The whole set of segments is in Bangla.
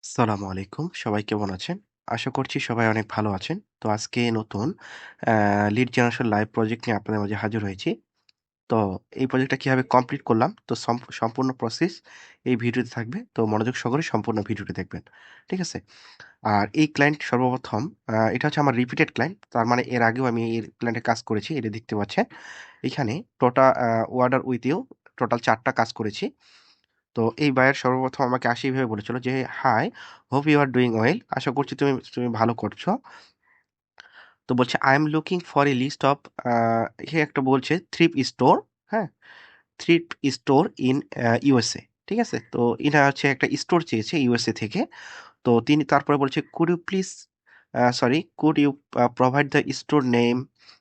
আসসালামু আলাইকুম। সবাই কেমন আছেন? আশা করছি সবাই অনেক ভালো আছেন। তো আজকে নতুন লিড জেনারেশন লাইভ প্রজেক্ট নিয়ে আপনাদের মাঝে হাজির হয়েছি। তো এই প্রজেক্টটা কিভাবে কমপ্লিট করলাম, তো সম্পূর্ণ প্রসেস এই ভিডিওতে থাকবে। তো মনোযোগ সহকারে সম্পূর্ণ ভিডিওটি দেখবেন। ঠিক আছে? আর এই ক্লায়েন্ট সর্বপ্রথম এটা হচ্ছে আমার রিপিটেড ক্লায়েন্ট। তার মানে এর আগেও আমি এই ক্লায়েন্টে কাজ করেছি। এটা দেখতে পাচ্ছেন। এখানে ওয়ার্ডার উইথ ইউ টোটাল ৪ টা কাজ করেছি। তো এই বায়ার সর্বপ্রথম আমাকে আসি এভাবে বলেছিল যে, "hi, hope you are doing well." আশা করছি তুমি তুমি ভালো করছো। তো বলছে, "I am looking for a list of" সে একটা বলছে থ্রিফ্ট স্টোর, হ্যাঁ? Thrift store in USA. ঠিক আছে? তো ইনা হচ্ছে একটা স্টোর চেয়েছে ইউএসএ থেকে। তো তিনি তারপরে বলছে, "could you provide the store name,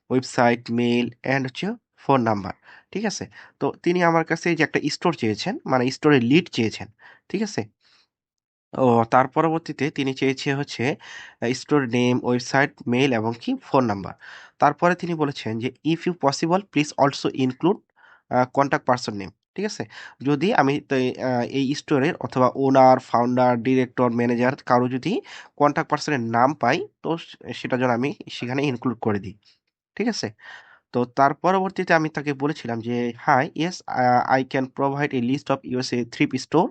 website, mail and হচ্ছে ফোন নাম্বার।" ঠিক আছে? তো তিনি আমার কাছে এই যে একটা স্টোর চেয়েছেন, মানে স্টোরের লিড চেয়েছেন। ঠিক আছে? ও তার পরবর্তীতে তিনি চেয়েছে হচ্ছে স্টোর নেম, ওয়েবসাইট, মেইল এবং কি ফোন নাম্বার। তারপরে তিনি বলেছেন যে, "if you possible please also include contact person name." ঠিক আছে? যদি আমি তো এই স্টোরের অথবা ওনার, ফাউন্ডার, ডিরেক্টর, ম্যানেজার কারো যদি কন্টাক্ট পারসন এর নাম পাই, তো সেটা যেন আমি সেখানে ইনক্লুড করে দিই। ঠিক আছে? তো তার পরবর্তীতে আমি তাকে বলেছিলাম যে, "hi, yes, I can provide a list of USA thrift store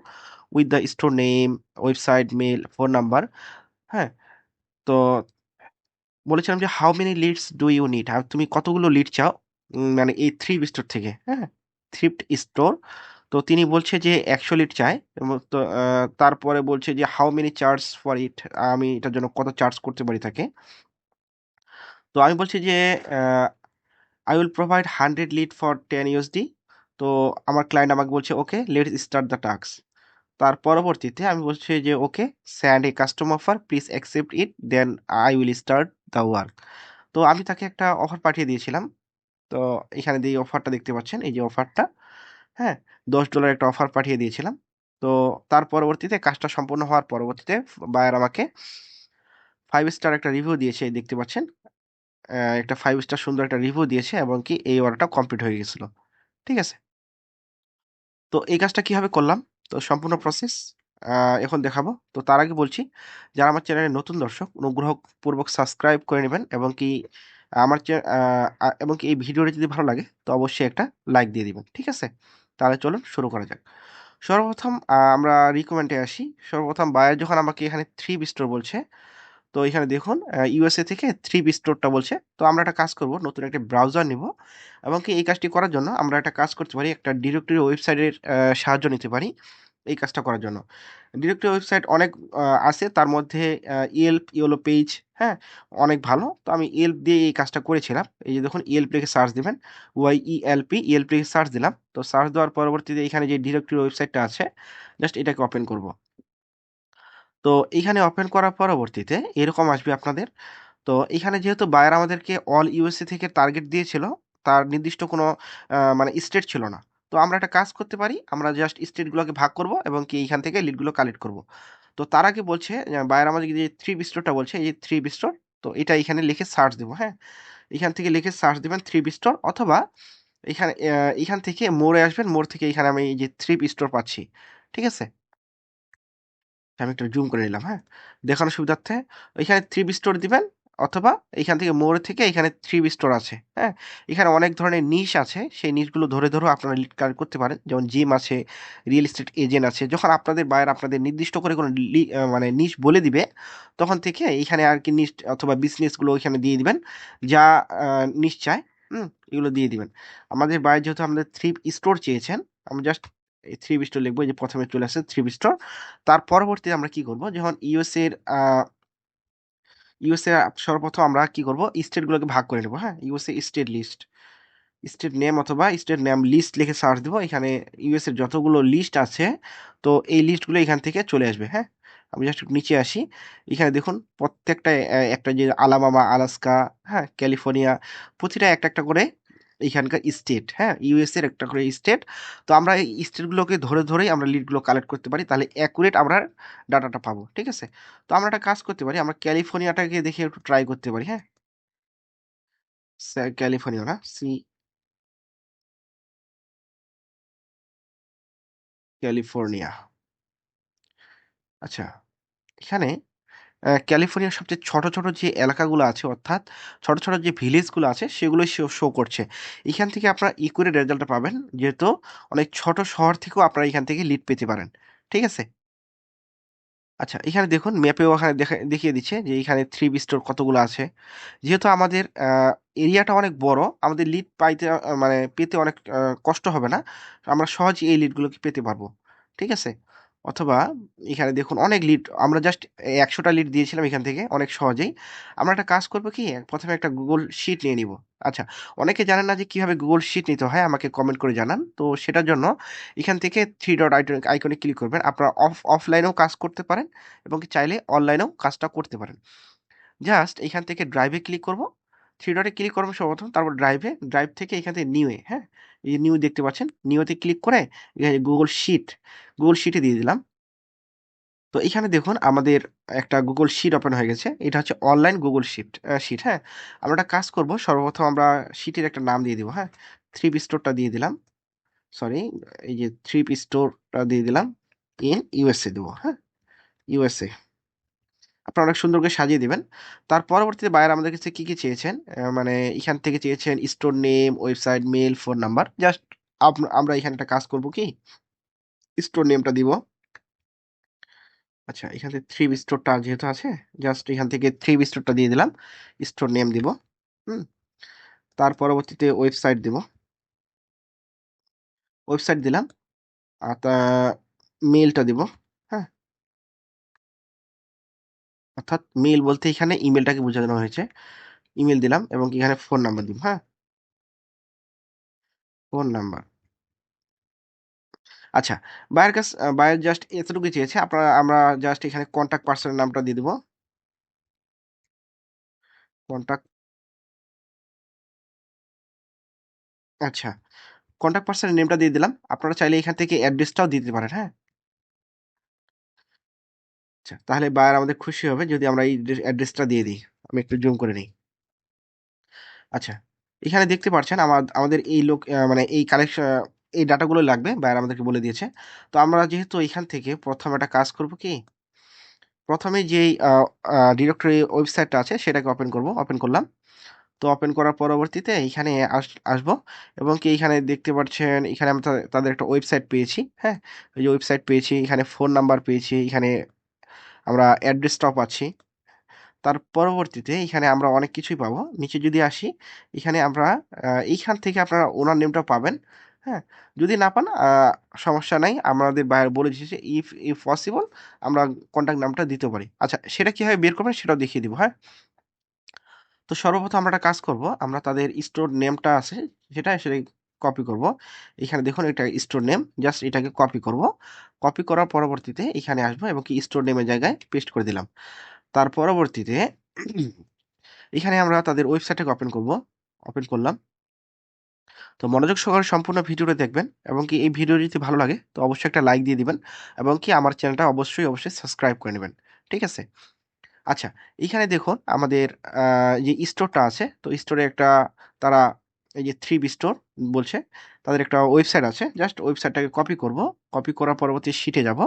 with the store name, website, mail, phone number." হ্যাঁ? তো বলেছিলাম যে, "how many leads do you need?" আর তুমি কতগুলো লিড চাও? মানে এই থ্রিফ্ট স্টোর থেকে, হ্যাঁ? Thrift store. তো তিনি বলছে যে ১০০ লিড চায় এবং তো তারপরে বলছে যে, "how many charge for it?" আমি এটার জন্য কত চার্জ করতে পারি তাকে। তো আমি বলছি যে, আ "I will provide 100 lead for 10 USD." তো আমার ক্লায়েন্ট আমাকে বলছে, "okay, let's start the task." তার পরবর্তীতে আমি বলছি যে, "okay, send a custom offer, please accept it, then I will start the work." তো আমি তাকে একটা অফার পাঠিয়ে দিয়েছিলাম। তো এখানে যে অফারটা দেখতে পাচ্ছেন, এই যে অফারটা, হ্যাঁ? $10 একটা অফার পাঠিয়ে দিয়েছিলাম। তো তার পরবর্তীতে কাজটা সম্পূর্ণ হওয়ার পরবর্তীতে বায়ার আমাকে 5 স্টার একটা রিভিউ দিয়েছে, এই দেখতে পাচ্ছেন। একটা 5 স্টার সুন্দর একটা রিভিউ দিয়েছে এবং কি এই অর্ডারটা কমপ্লিট হয়ে গেছিল। ঠিক আছে? তো এই কাজটা কিভাবে করলাম? তো সম্পূর্ণ প্রসেস আ এখন দেখাবো। তো তার আগে বলছি, যারা আমার চ্যানেলে নতুন দর্শক, অনুগ্রহপূর্বক সাবস্ক্রাইব করে নিবেন এবং কি আমার চ্যা আ আ এবং কি এই ভিডিওটি যদি ভালো লাগে, তো অবশ্যই একটা লাইক দিয়ে দিবেন। ঠিক আছে? তাহলে চলুন শুরু করা যাক। সর্বপ্রথম আমরা রিকমেন্ড এ আসি। সর্বপ্রথম বায়ার যখন আমাকে এখানে থ্রিপ স্টোর বলছে, তো এখানে দেখুন ইউএসএ থেকে থ্রিপ স্টোরটা বলছে। তো আমরা একটা কাজ করব, নতুন একটা ব্রাউজার নিবো এবং কি এই কাজটি করার জন্য আমরা একটা কাজ করতে পারি, একটা ডিরেক্টরি ওয়েবসাইটের সাহায্য নিতে পারি এই কাজটা করার জন্য। ডিরেক্টরি ওয়েবসাইট অনেক আছে, তার মধ্যে ইয়েল্প, ইয়েলো পেজ, হ্যাঁ? অনেক ভালো। তো আমি ইয়েল্প দিয়ে এই কাজটা করেছিলাম। এই যে দেখুন, ইয়েল্প লিখে সার্চ দিবেন। ওয়াইইএলপি, ইয়েল্প লিখে সার্চ দিলাম। তো সার্চ দেওয়ার পরবর্তীতে এখানে যে ডিরেক্টরি ওয়েবসাইটটা আছে, জাস্ট এটাকে ওপেন করব। তো এইখানে ওপেন করার পরবর্তীতে এরকম আসবে আপনাদের। তো এখানে যেহেতু বায়ার আমাদেরকে অল ইউএসএ থেকে টার্গেট দিয়েছিল, তার নির্দিষ্ট কোনো মানে স্টেট ছিল না। তো আমরা একটা কাজ করতে পারি, আমরা জাস্ট স্টেটগুলোকে ভাগ করব এবং কি এইখান থেকে লিডগুলো কালেক্ট করব। তো তার আগে বলছে বায়ার আমাদেরকে যে থ্রিপ স্টোরটা বলছে, এই যে থ্রিপ স্টোর, তো এটা এখানে লিখে সার্চ দেব, হ্যাঁ? এখান থেকে লিখে সার্চ দিবেন থ্রিপ স্টোর, অথবা এখান থেকে মোড়ে আসবেন, মোড় থেকে এখানে আমি এই যে থ্রিপ স্টোর পাচ্ছি। ঠিক আছে? আমি একটু জুম করে নিলাম, হ্যাঁ? দেখানোর সুবিধার্থে এখানে থ্রিপ স্টোর দিবেন, অথবা এইখান থেকে মোড় থেকে এখানে থ্রিপ স্টোর আছে, হ্যাঁ? এখানে অনেক ধরনের নিশ আছে। সেই নিশগুলো ধরে, ধরেও আপনারা লিড কালেক্ট করতে পারেন। যেমন জিম আছে, রিয়েল এস্টেট এজেন্ট আছে। যখন আপনাদের বায়ার আপনাদের নির্দিষ্ট করে কোনো মানে নিশ বলে দিবে, তখন থেকে এইখানে আরকি নিশ অথবা বিজনেসগুলো ওইখানে দিয়ে দিবেন। যা আ নিশ চায়, এগুলো দিয়ে দিবেন। আমাদের বায়ার যেহেতু আমাদের থ্রিপ স্টোর চেয়েছেন, আমি জাস্ট এই থ্রিপ স্টোর লিখবো। এই যে ১ম এ চলে আসছে থ্রিপ স্টোর। তার পরবর্তীতে আমরা কি করব? যখন ইউএসএ সর্বপ্রথম আমরা কি করব? স্টেটগুলোকে ভাগ করে নেব, হ্যাঁ? USA state list. State name অথবা স্টেট নেম লিস্ট লিখে সার্চ দিব। এখানে ইউএসএর যতগুলো লিস্ট আছে, তো এই লিস্টগুলো এখান থেকে চলে আসবে, হ্যাঁ? আমি জাস্ট একটু নিচে আসি। এখানে দেখুন প্রত্যেকটা একটা যে আলাবামা, আলাস্কা, হ্যাঁ? ক্যালিফোর্নিয়া, প্রতিটা একটা, একটা করে এখানকার স্টেট, হ্যাঁ? ইউএস এর একটা করে স্টেট। তো আমরা এই স্টেটগুলোকে ধরে, ধরেই আমরা লিডগুলো কালেক্ট করতে পারি। তাহলে অ্যাকুরেট আমরা ডাটাটা পাবো। ঠিক আছে? তো আমরা একটা কাজ করতে পারি। আমরা ক্যালিফোর্নিয়াটাকে দেখে একটু ট্রাই করতে পারি, হ্যাঁ? ক্যালিফোর্নিয়া না? ক্যালিফোর্নিয়া। আচ্ছা। এখানে ক্যালিফোর্নিয়ার সবচেয়ে ছোট যে এলাকাগুলো আছে অর্থাৎ ছোট যে ভিলেজগুলো আছে সেগুলোই শো করছে। এখান থেকে আপনারা ইকুয়ারি রেজাল্টটা পাবেন। যেহেতু অনেক ছোট শহর থেকেও আপনারা এখান থেকে লিড পেতে পারেন। ঠিক আছে? আচ্ছা, এখানে দেখুন ম্যাপেও ওখানে দেখিয়ে দিচ্ছে যে এখানে 3 বিস্টোর কতগুলো আছে। যেহেতু আমাদের এরিয়াটা অনেক বড়, আমাদের লিড পাইতে মানে পেতে অনেক কষ্ট হবে না। আমরা সহজেই এই লিডগুলোকে পেতে পারবো। ঠিক আছে? অথবা এখানে দেখুন অনেক লিড আমরা জাস্ট ১০০ টা লিড দিয়েছিলাম এখান থেকে অনেক সহজেই। আমরা একটা কাজ করব কি ১ম এ একটা Google শিট নিয়ে নিবো। আচ্ছা, অনেকে জানেন না যে কিভাবে Google শিট নিতে হয় আমাকে কমেন্ট করে জানান। তো সেটার জন্য এখান থেকে 3 ডট আইকনে ক্লিক করবেন। আপনারা অফলাইনেও কাজ করতে পারেন এবং কি চাইলে অনলাইনেও কাজটা করতে পারেন। জাস্ট এখান থেকে ড্রাইভে ক্লিক করব। 3 ডটে ক্লিক করব সর্বপ্রথম, তারপর ড্রাইভে, ড্রাইভ থেকে এখান থেকে নিউয়ে, হ্যাঁ? এই যে নিউ দেখতে পাচ্ছেন, নিউতে ক্লিক করে এখানে গুগল শিটে দিয়ে দিলাম। তো এখানে দেখুন আমাদের একটা গুগল শিট ওপেন হয়ে গেছে। এটা হচ্ছে অনলাইন গুগল শিট, হ্যাঁ? আমরা একটা কাজ করব, সর্বপ্রথম আমরা শিটের একটা নাম দিয়ে দিব, হ্যাঁ? 3 স্টোরটা দিয়ে দিলাম। সরি, এই যে 3 স্টোরটা দিয়ে দিলাম। ইন ইউএসএ দেবো, হ্যাঁ? ইউএসএ। আপনারা অনেক সুন্দর করে সাজিয়ে দিবেন। তার পরবর্তীতে বায়ার আমাদের কাছে কি চেয়েছেন? মানে এখান থেকে চেয়েছেন store name, website, mail, phone number. Just আমরা এখানে একটা কাজ করব কি? স্টোর নেমটা দিব। আচ্ছা, এখান থেকে 3 স্টোরটা যেহেতু আছে, জাস্ট এখান থেকে 3 স্টোরটা দিয়ে দিলাম। স্টোর নেম দিব। হুম? তার পরবর্তীতে ওয়েবসাইট দিব। ওয়েবসাইট দিলাম। তা মেইলটা দিব। হ্যাঁ? অর্থাৎ মেইল বলতে এখানে ইমেইলটাকে বোঝানো হয়েছে। ইমেইল দিলাম এবং এখানে ফোন নাম্বার দিব, হ্যাঁ? Phone number. আচ্ছা, বায়ার জাস্ট এতটুকুই চেয়েছে। আমরা জাস্ট এখানে কনট্যাক্ট পারসন এর নামটা দিয়ে দিব। কনট্যাক্ট আচ্ছা, কনট্যাক্ট পারসন এর নেমটা দিয়ে দিলাম। আপনারা চাইলে এখান থেকে অ্যাড্রেসটাও দিতে পারেন, হ্যাঁ? আচ্ছা, তাহলে বায়ার আমাদের খুশি হবে যদি আমরা এই অ্যাড্রেসটা দিয়ে দিই। আমি একটু জুম করে নেই। আচ্ছা, এখানে দেখতে পাচ্ছেন আমাদের এই মানে এই ডাটাগুলো লাগবে, বায়ার আমাদেরকে বলে দিয়েছে। তো আমরা যেহেতু এখান থেকে ১ম একটা কাজ করব কি? ১ম এ যেই ডিরেক্টরি ওয়েবসাইটটা আছে সেটাকে ওপেন করব। ওপেন করলাম। তো ওপেন করার পরবর্তীতে এইখানে আসবো এবং কি এইখানে দেখতে পাচ্ছেন এখানে আমি তাদের একটা ওয়েবসাইট পেয়েছি, হ্যাঁ? এই যে ওয়েবসাইট পেয়েছি, এখানে ফোন নাম্বার পেয়েছি, এখানে আমরা অ্যাড্রেসটাও পাচ্ছি। তার পরবর্তীতে এখানে আমরা অনেক কিছুই পাবো। নিচে যদি আসি, এখানে আমরা এইখান থেকে আপনারা ওনার নেমটাও পাবেন, হ্যাঁ? যদি না পান সমস্যা নাই। আমাদের বায়ার বলে দিয়েছে যে ইফ পসিবল আমরা কনট্যাক্ট নামটা দিতে পারি। আচ্ছা, সেটা কিভাবে বের করবেন সেটাও দেখিয়ে দিব, হ্যাঁ? তো সর্বপ্রথম আমরা একটা কাজ করব। আমরা তাদের স্টোর নেমটা আছে সেটাই কপি করব। এখানে দেখুন এটা স্টোর নেম। জাস্ট এটাকে কপি করব। কপি করার পরবর্তীতে এখানে আসবো এবং কি স্টোর নেমের জায়গায় পেস্ট করে দিলাম। তার পরবর্তীতে এখানে আমরা তাদের ওয়েবসাইটটাকে ওপেন করব। ওপেন করলাম। তো মনোযোগ সহকারে সম্পূর্ণ ভিডিওটা দেখবেন এবং কি এই ভিডিও যদি ভালো লাগে তো অবশ্যই একটা লাইক দিয়ে দিবেন এবং কি আমার চ্যানেলটা অবশ্যই সাবস্ক্রাইব করে নেবেন। ঠিক আছে? আচ্ছা, এইখানে দেখুন আমাদের আ যে স্টোরটা আছে, তো স্টোরে একটা তারা এই যে 3 স্টোর বলছে, তাদের একটা ওয়েবসাইট আছে। জাস্ট ওয়েবসাইটটাকে কপি করব। কপি করার পরবর্তী শিটে যাব।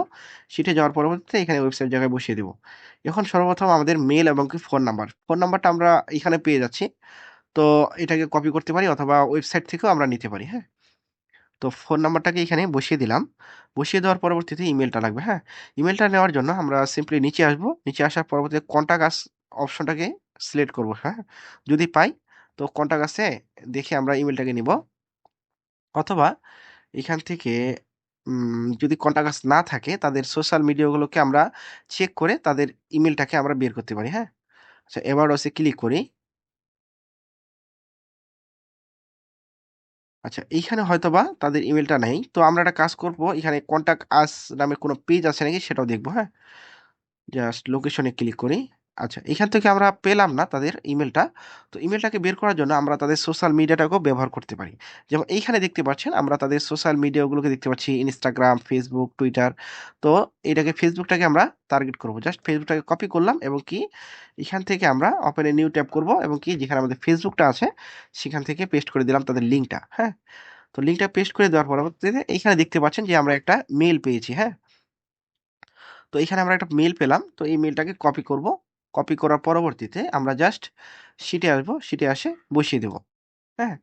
শিটে যাওয়ার পরবর্তীতে এখানে ওয়েবসাইট জায়গায় বসিয়ে দিব। এখন সর্বপ্রথম আমাদের মেইল এবং কি ফোন নাম্বার। ফোন নাম্বারটা আমরা এখানে পেয়ে যাচ্ছি। তো এটাকে কপি করতে পারি অথবা ওয়েবসাইট থেকেও আমরা নিতে পারি, হ্যাঁ? তো ফোন নাম্বারটাকে এখানে বসিয়ে দিলাম। বসিয়ে দেওয়ার পরবর্তীতে ইমেইলটা লাগবে, হ্যাঁ? ইমেইলটা নেওয়ার জন্য আমরা সিম্পলি নিচে আসবো। নিচে আসার পরবর্তীতে কনট্যাক্ট আস অপশনটাকে সিলেক্ট করব, হ্যাঁ? যদি পাই তো কনট্যাক্ট আসে দেখে আমরা ইমেইলটাকে নিবো। অথবা এখান থেকে যদি কনট্যাক্ট আস না থাকে তাদের সোশ্যাল মিডিয়াগুলোকে আমরা চেক করে তাদের ইমেইলটাকে আমরা বের করতে পারি, হ্যাঁ? আচ্ছা, এবারে হচ্ছে ক্লিক করি। আচ্ছা, এইখানে হয়তোবা তাদের ইমেইলটা নেই। তো আমরা একটা কাজ করব, এখানে কনট্যাক্ট আস নামে কোনো পেজ আছে নাকি সেটাও দেখব, হ্যাঁ? জাস্ট লোকেশনে ক্লিক করি। আচ্ছা, এখান থেকে আমরা পেলাম না তাদের ইমেইলটা। তো ইমেইলটাকে বের করার জন্য আমরা তাদের সোশ্যাল মিডিয়াটাকেও ব্যবহার করতে পারি। যেমন এইখানে দেখতে পাচ্ছেন আমরা তাদের সোশ্যাল মিডিয়াগুলোকে দেখতে পাচ্ছি Instagram, Facebook, Twitter। তো এটাকে ফেসবুকটাকে আমরা টার্গেট করব। জাস্ট ফেসবুকটাকে কপি করলাম এবং কি এখান থেকে আমরা ওপেন এ নিউ ট্যাব করব এবং কি যেখানে আমাদের ফেসবুকটা আছে সেখান থেকে পেস্ট করে দিলাম তাদের লিঙ্কটা, হ্যাঁ? তো লিঙ্কটা পেস্ট করে দেওয়ার পরবর্তীতে এইখানে দেখতে পাচ্ছেন যে আমরা একটা মেইল পেয়েছি, হ্যাঁ? তো এখানে আমরা একটা মেইল পেলাম। তো এই মেইলটাকে কপি করব। কপি করার পরবর্তীতে আমরা জাস্ট শিটে আসবো। শিটে আসে বসিয়ে দেব। হ্যাঁ?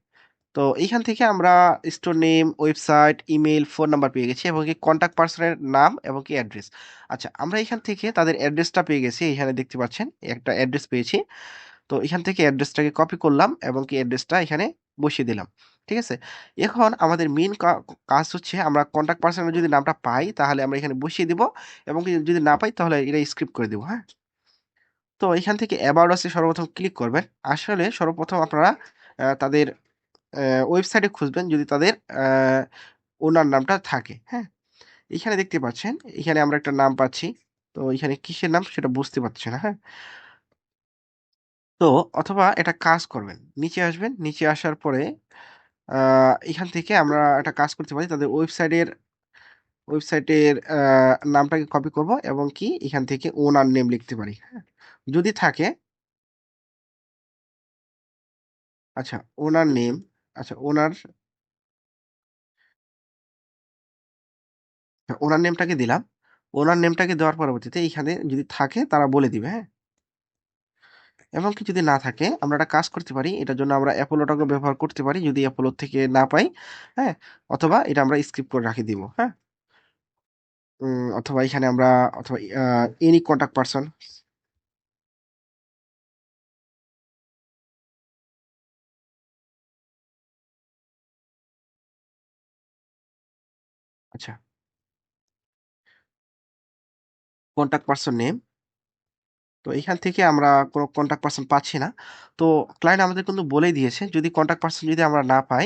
তো এইখান থেকে আমরা store name, website, email, phone number পেয়ে গেছি এবং কি কনট্যাক্ট পারসনের নাম এবং কি অ্যাড্রেস। আচ্ছা, আমরা এখান থেকে তাদের অ্যাড্রেসটা পেয়ে গেছি। এখানে দেখতে পাচ্ছেন একটা অ্যাড্রেস পেয়েছি। তো এখান থেকে অ্যাড্রেসটাকে কপি করলাম এবং কি অ্যাড্রেসটা এখানে বসিয়ে দিলাম। ঠিক আছে? এখন আমাদের মেইন কাজ হচ্ছে আমরা কনট্যাক্ট পারসনের যদি নামটা পাই তাহলে আমরা এখানে বসিয়ে দিব এবং কি যদি না পাই তাহলে এটা স্কিপ করে দেব। হ্যাঁ? তো এখান থেকে অ্যাবাউট আস এ সর্বপ্রথম ক্লিক করবেন। আসলে সর্বপ্রথম আপনারা তাদের ওয়েবসাইটে খুঁজবেন যদি তাদের ওনার নামটা থাকে। হ্যাঁ? এখানে দেখতে পাচ্ছেন, এখানে আমরা একটা নাম পাচ্ছি। তো এখানে কিসের নাম সেটা বুঝতে পারছি না। হ্যাঁ? তো অথবা একটা কাজ করবেন। নিচে আসবেন। নিচে আসার পরে আ এখান থেকে আমরা একটা কাজ করতে পারি। তাদের ওয়েবসাইটের নামটাকে কপি করব এবং কি এখান থেকে ওনার নেম লিখতে পারি। হ্যাঁ? যদি থাকে আচ্ছা ওনার নেম আচ্ছা ওনার নেমটাকে দিলাম। ওনার নেমটাকে দেওয়ার পরবর্তীতে এইখানে যদি থাকে তারা বলে দিবে। হ্যাঁ? এবং কি যদি না থাকে আমরা একটা কাজ করতে পারি। এটার জন্য আমরা অ্যাপোলোটাকে ব্যবহার করতে পারি যদি অ্যাপোলো থেকে না পাই। হ্যাঁ? অথবা এটা আমরা স্কিপ করে রাখি দিব। হ্যাঁ? অথবা এখানে আমরা অথবা এনি কনট্যাক্ট পারসন আচ্ছা কনট্যাক্ট পারসন নেম। তো এখান থেকে আমরা কোনো কনট্যাক্ট পারসন পাচ্ছি না। তো ক্লায়েন্ট আমাদের কিন্তু বলেই দিয়েছে যদি কনট্যাক্ট পারসন যদি আমরা না পাই,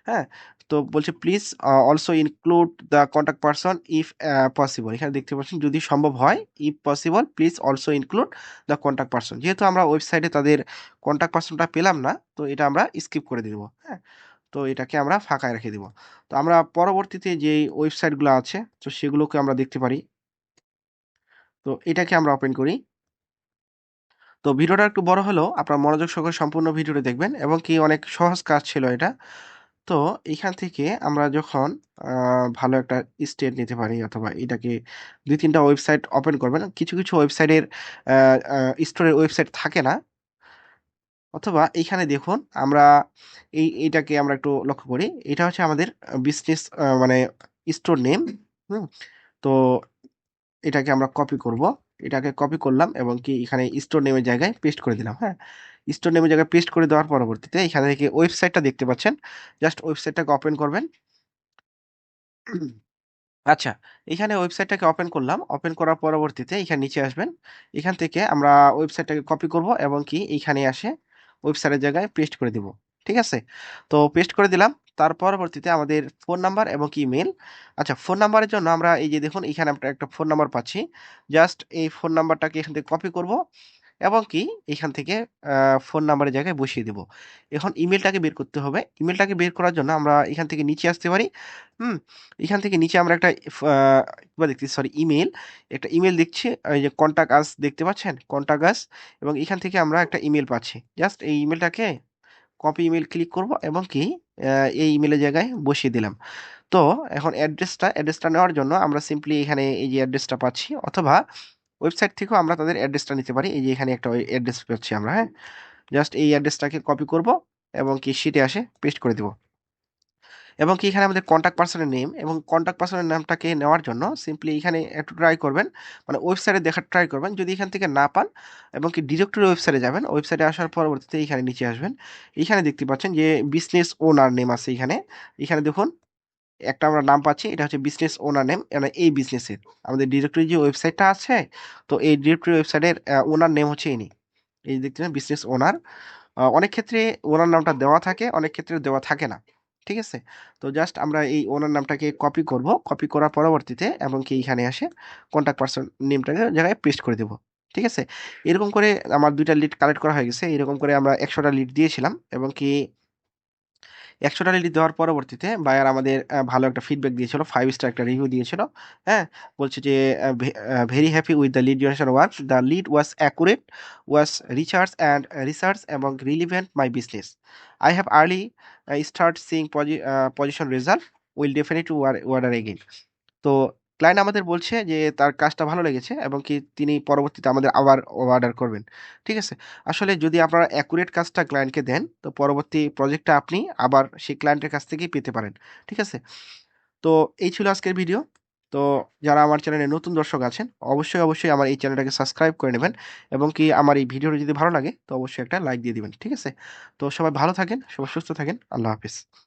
হ্যাঁ? তো বলছে please also include the contact person if possible. এখানে দেখতে পাচ্ছেন যদি সম্ভব হয় if possible please also include the contact person. যেহেতু আমরা ওয়েবসাইটে তাদের কনট্যাক্ট পারসনটা পেলাম না, তো এটা আমরা স্কিপ করে দিব। হ্যাঁ? তো এটাকে আমরা ফাঁকায় রেখে দিব। তো আমরা পরবর্তীতে যেই ওয়েবসাইটগুলো আছে তো সেগুলোকে আমরা দেখতে পারি। তো এটাকে আমরা ওপেন করি। তো ভিডিওটা একটু বড় হলেও আপনার মনোযোগ সহকারে সম্পূর্ণ ভিডিওটা দেখবেন এবং কি অনেক সহজ কাজ ছিল এটা। তো এইখান থেকে আমরা যখন আ ভালো একটা স্টেট নিতে পারি অথবা এটাকে ২-৩ টা ওয়েবসাইট ওপেন করবেন। কিছু ওয়েবসাইটের আ আ স্টোরের ওয়েবসাইট থাকে না। অথবা এইখানে দেখুন আমরা এইটাকে আমরা একটু লক্ষ্য করি। এটা হচ্ছে আমাদের বিজনেস মানে স্টোর নেম। হুম? তো এটাকে আমরা কপি করব। এটাকে কপি করলাম এবং কি এখানে স্টোর নেমের জায়গায় পেস্ট করে দিলাম। হ্যাঁ? স্টোর নেমের জায়গায় পেস্ট করে দেওয়ার পরবর্তীতে এখানে থেকে ওয়েবসাইটটা দেখতে পাচ্ছেন। জাস্ট ওয়েবসাইটটাকে ওপেন করবেন। আচ্ছা, এখানে ওয়েবসাইটটাকে ওপেন করলাম। ওপেন করার পরবর্তীতে এখানে নিচে আসবেন। এখান থেকে আমরা ওয়েবসাইটটাকে কপি করব এবং কি এইখানে আসে ওয়েবসাইটের জায়গায় পেস্ট করে দিব। ঠিক আছে? তো পেস্ট করে দিলাম। তার পরবর্তীতে আমাদের ফোন নাম্বার এবং কি ইমেইল। আচ্ছা ফোন নাম্বারের জন্য আমরা এই যে দেখুন এখানে আমরা একটা ফোন নাম্বার পাচ্ছি। জাস্ট এই ফোন নাম্বারটাকে এখান থেকে কপি করব এবং কি এখান থেকে আ ফোন নাম্বারের জায়গায় বসিয়ে দিব। এখন ইমেইলটাকে বের করতে হবে। ইমেইলটাকে বের করার জন্য আমরা এখান থেকে নিচে আসতে পারি। হুম? এখান থেকে নিচে আমরা একটা কি দেখতেছি সরি ইমেইল। একটা ইমেইল দেখছি এই যে কনট্যাক্ট আস দেখতে পাচ্ছেন? কনট্যাক্ট আস এবং এখান থেকে আমরা একটা ইমেইল পাচ্ছি। জাস্ট এই ইমেইলটাকে কপি ইমেইল ক্লিক করব এবং কি আ এই ইমেইলের জায়গায় বসিয়ে দিলাম। তো এখন অ্যাড্রেসটা নেওয়ার জন্য আমরা সিম্পলি এখানে এই যে অ্যাড্রেসটা পাচ্ছি অথবা ওয়েবসাইট থেকেও আমরা তাদের অ্যাড্রেসটা নিতে পারি। এই যে এখানে একটা অ্যাড্রেস পাচ্ছি আমরা, হ্যাঁ? জাস্ট এই অ্যাড্রেসটাকে কপি করব এবং কি শিটে আসে পেস্ট করে দিব। এবং কি এখানে আমাদের কনট্যাক্ট পারসন এর নেম এবং কনট্যাক্ট পারসন এর নামটাকে নেওয়ার জন্য সিম্পলি এখানে একটু ট্রাই করবেন। মানে ওয়েবসাইটে দেখার ট্রাই করবেন। যদি এখান থেকে না পান এবং কি ডিরেক্টরি ওয়েবসাইটে যাবেন। ওয়েবসাইটে আসার পরবর্তীতে এখানে নিচে আসবেন। এখানে দেখতে পাচ্ছেন যে বিজনেস ওনার নেম আছে এখানে। এখানে দেখুন একটা আমরা নাম পাচ্ছি। এটা হচ্ছে বিজনেস ওনার নেম। মানে এই বিজনেসের। আমাদের ডিরেক্টরি যে ওয়েবসাইটটা আছে, তো এই ডিরেক্টরি ওয়েবসাইটের ওনার নেম হচ্ছে ইনি। এই যে দেখতেছেন বিজনেস ওনার। অনেক ক্ষেত্রে ওনার নামটা দেওয়া থাকে, অনেক ক্ষেত্রে দেওয়া থাকে না। ঠিক আছে? তো জাস্ট আমরা এই ওনার নামটাকে কপি করব। কপি করার পরবর্তীতে এবং কি এইখানে আসে কনট্যাক্ট পারসন নেমটাকে জায়গায় পেস্ট করে দেব। ঠিক আছে? এরকম করে আমার ২ টা লিড কালেক্ট করা হয়ে গেছে। এরকম করে আমরা ১০০ টা লিড দিয়েছিলাম এবং কি ১০০ টা রিলিজ দেওয়ার পরবর্তীতে বায়ার আমাদের ভালো একটা ফিডব্যাক দিয়েছিল। 5 স্টার একটা রিভিউ দিয়েছিল। হ্যাঁ? বলছে যে "very happy with the lead generation work. The lead was accurate, was research এবং relevant my business. I have early start seeing position result. Will definitely order again." তো ক্লায়েন্ট আমাদের বলছে যে তার কাজটা ভালো লেগেছে এবং কি তিনি পরবর্তীতে আমাদের আবার অর্ডার করবেন। ঠিক আছে? আসলে যদি আপনারা অ্যাকুরেট কাজটা ক্লায়েন্টকে দেন, তো পরবর্তী প্রজেক্টটা আপনি আবার সেই ক্লায়েন্টের কাছ থেকেই পেতে পারেন। ঠিক আছে? তো এই ছিল আজকের ভিডিও। তো যারা আমার চ্যানেলে নতুন দর্শক আছেন, অবশ্যই আমার এই চ্যানেলটাকে সাবস্ক্রাইব করে নেবেন এবং কি আমার এই ভিডিওটা যদি ভালো লাগে, তো অবশ্যই একটা লাইক দিয়ে দিবেন। ঠিক আছে? তো সবাই ভালো থাকেন, সবাই সুস্থ থাকেন। আল্লাহ হাফেজ।